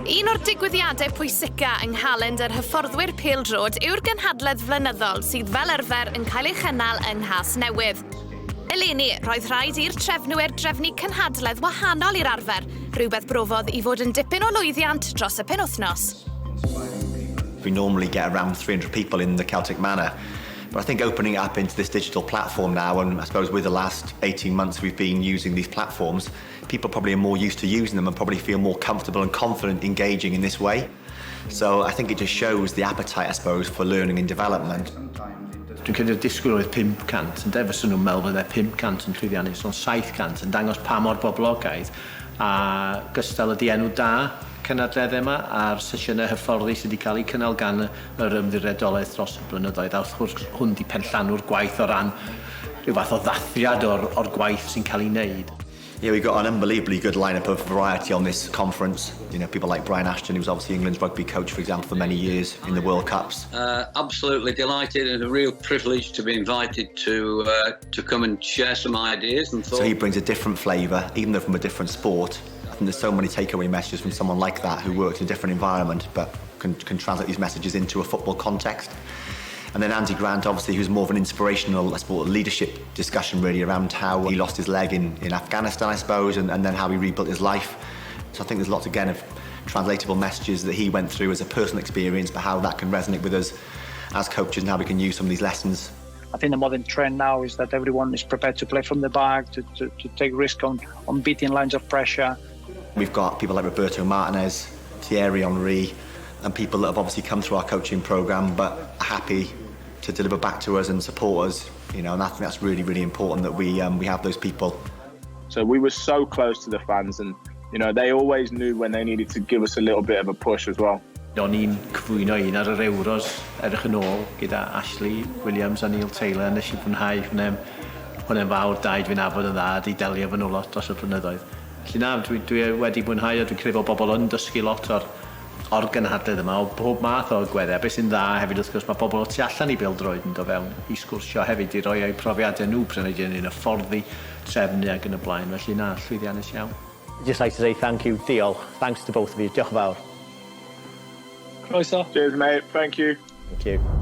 Un o'r digwyddiadau pwysica yng Nghalend yr hyfforddwyr pêl-drod yw'r gynhadledd flynyddol sydd fel arfer yn cael ei chynnal yng Nghas Newydd. Eleni, roedd rhaid i'r trefnwyr drefnu cynhadledd wahanol i'r arfer, rhywbeth brofodd i fod yn dipyn o lwyddiant dros y penwythnos. We normally get around 300 people in the Celtic Manor, but I think opening it up into this digital platform now, and I suppose with the last 18 months we've been using these platforms, people probably are more used to using them and probably feel more comfortable and confident engaging in this way. So I think it just shows the appetite, I suppose, for learning and development. Dwi'n credu'r disgwyl oedd 500, yn defys nhw'n meddwl fydde 500 yn llwyddiannus, ond 700 yn dangos pa mor boblogaidd, a gystal ydi enw da cynadleddau yma a'r sesiynau hyfforddi sydd wedi cael eu cynnal gan yr ymddiriedolaeth dros y blynyddoedd. A wrth gwrs hwn di penllanw'r gwaith o ran rhyw fath o ddathriad o'r gwaith sy'n cael ei wneud. Yeah, we've got an unbelievably good lineup of variety on this conference. You know, people like Brian Ashton, who was obviously England's rugby coach, for example, for many years in the World Cups. Absolutely delighted and a real privilege to be invited to come and share some ideas and thoughts. So he brings a different flavour, even though from a different sport. I think there's so many takeaway messages from someone like that who works in a different environment but can translate these messages into a football context. And then Andy Grant, obviously, who's more of an inspirational, I suppose, leadership discussion really around how he lost his leg in Afghanistan, I suppose, and then how he rebuilt his life. So I think there's lots, again, of translatable messages that he went through as a personal experience, but how that can resonate with us as coaches and how we can use some of these lessons. I think the modern trend now is that everyone is prepared to play from the back, to take risk on beating lines of pressure. We've got people like Roberto Martinez, Thierry Henry, and people that have obviously come through our coaching programme but are happy to deliver back to us and support us, you know, and I think that's really, really important that we have those people. So we were so close to the fans, and you know they always knew when they needed to give us a little bit of a push as well. O'n i'n cyflwyno un ar yr Euros edrych yn ôl gyda Ashley Williams a Neil Taylor, nes i fwynhau hwnnw'n fawr daid fi'n abod yn dda di delio fy nhw lot dros y blynyddoedd. Felly na, dwi wedi mwynhau a dwi'n credu bod bobl yn dysgu lot o'r gynhadledd yma o bob math o gweddau. Beth sy'n dda hefyd wrth gwrs mae bobl o tu allan i bêl-droed yn dod fewn i sgwrsio hefyd i roi eu profiadau nhw pryn yn y fforddi trefnu ac yn y blaen. Felly na, llwyddiannus iawn. I'd just like to say thank you, diolch. Thanks to both of you. Diolch yn fawr. Cheers, mate. Thank you. Thank you.